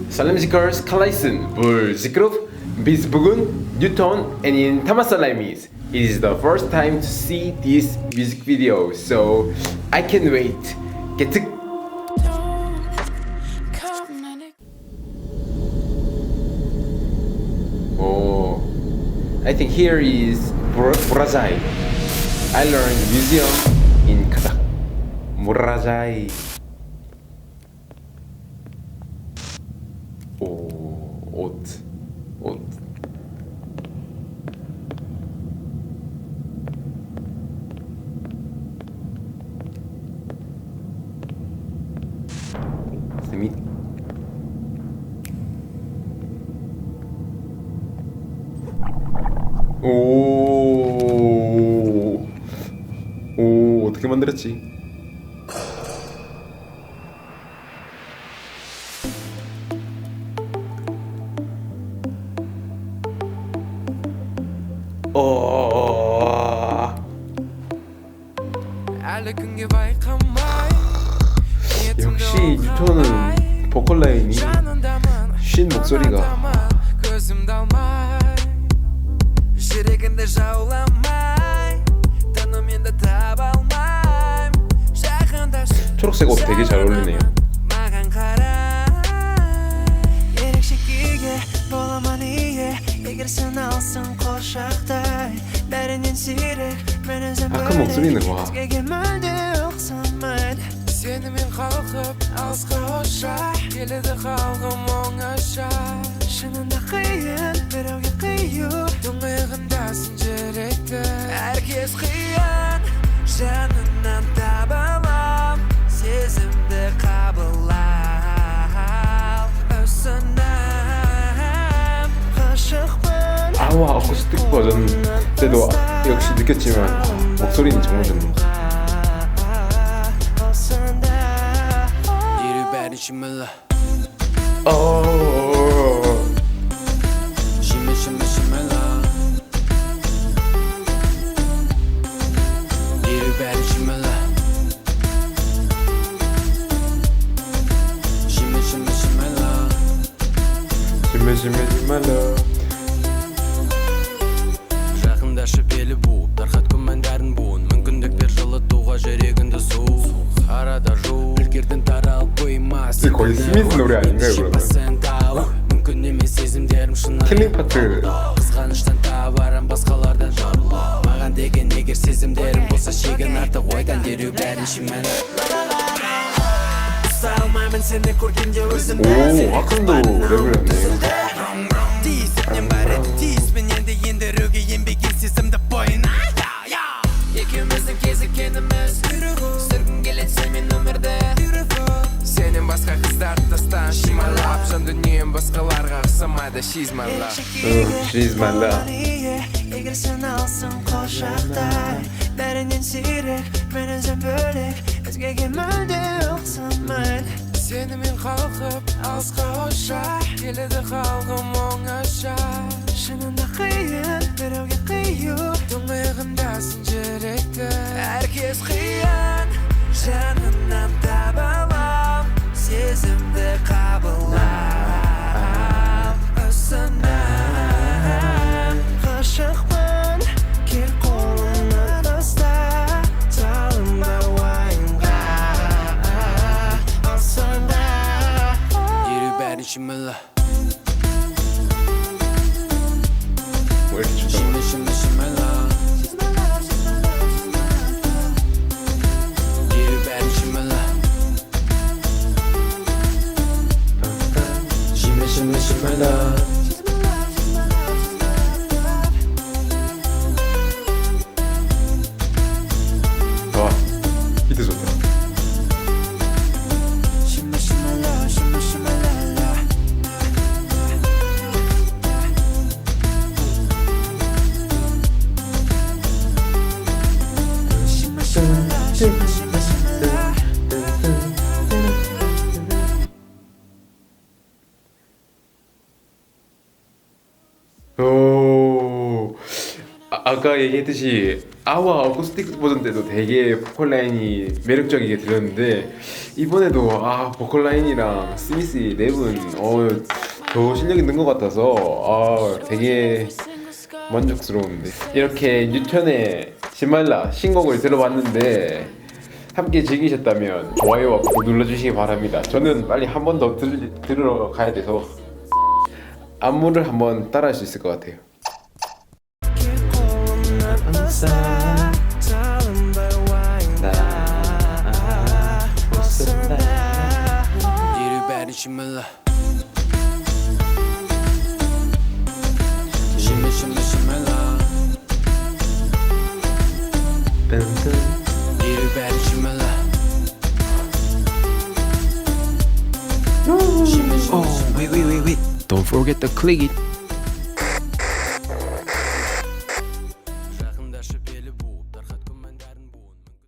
Salamzikers Kalaisun Burzikrov Bizbugun Newton and in Tamasalamis. It is the first time to see this music video, so I can't wait. Get to Oh, I think here is Murajai. I learned museum in Kazakh. Murajai. 옷. 재밌. 오, 어떻게 만들었지? 역시 뉴턴은 보컬 라인이 쉰 목소리가 초록색 옷 되게 잘 어울리네요. 큰 목소리는 와. Seni men kalkıp az koşar Geledi kalkım oңaşa Şununda kıyın Birovga kıyıyor Dungayığındasın jirekte Herkes kıyın Janından tabalam Sezimde kabul al Özsünəm Kaşıkman 아와 어쿠스틱 버전 때도 역시 느꼈지만 목소리는 정말 좋네요. Shimala. Oh. Shimala. Little bad shimala. Shimala. Shimala. Жақындашы белі буып, тарқат күмәндәрін буын мүмкіндіктер жылытуға жүрегіңді суық арада жуық үлгерден таралып қоймас 거의 스미스 노래 아닌가요 그러면? мүмкін емес сезімдерім шынайы 킬링 파트 қызғаныштан табарам басқалардан маған деген егер сезімдерім болса шегін артық ойдан дереу бәрін шимәлі ұсталмаймын сені көргенде өзімді 오 아칸도 랩을 했네요. Тиісімнен бәрі тиіспен енді ендіруге еңбеген сезімді бойына екеуміздің кезіккеніміз сүргін келеді сенімен өмірді сенен басқа қыздарды тастан шималап жан дүнием басқаларға ұқсамайды She's my love She's my love егер сен алсың құшақтай бәрінен сирек мен өзім бөлек өзгеге мүлде ұқсамайды сенімен қалқып алысқа ұшар келеді қалғым оңаша шынында қиын біреуге қию тұңғиығымдасың жүректі әркез қиын жанынан табалам сезімді қабылап ұсынам ғашықпын кел қолымнан ұста салынба уайымға алсаңда дереу бәрін шимала 왜 이렇게 좋다. Shimala dereu bәрін шимала Shimala 와 히트 좋다. 아까 얘기했듯이 아와 어쿠스틱 버전 때도 되게 보컬 라인이 매력적이게 들렸는데 이번에도 보컬 라인이랑 스미스 랩은 더 실력 있는 것 같아서 되게 만족스러운데 이렇게 뉴턴의 시말라 신곡을 들어봤는데 함께 즐기셨다면 좋아요와 구독 눌러주시기 바랍니다. 저는 빨리 한 번 더 들으러 가야 돼서 안무를 한번 따라할 수 있을 것 같아요. 시말라 시말라 Oh, wait. Don't forget to click it.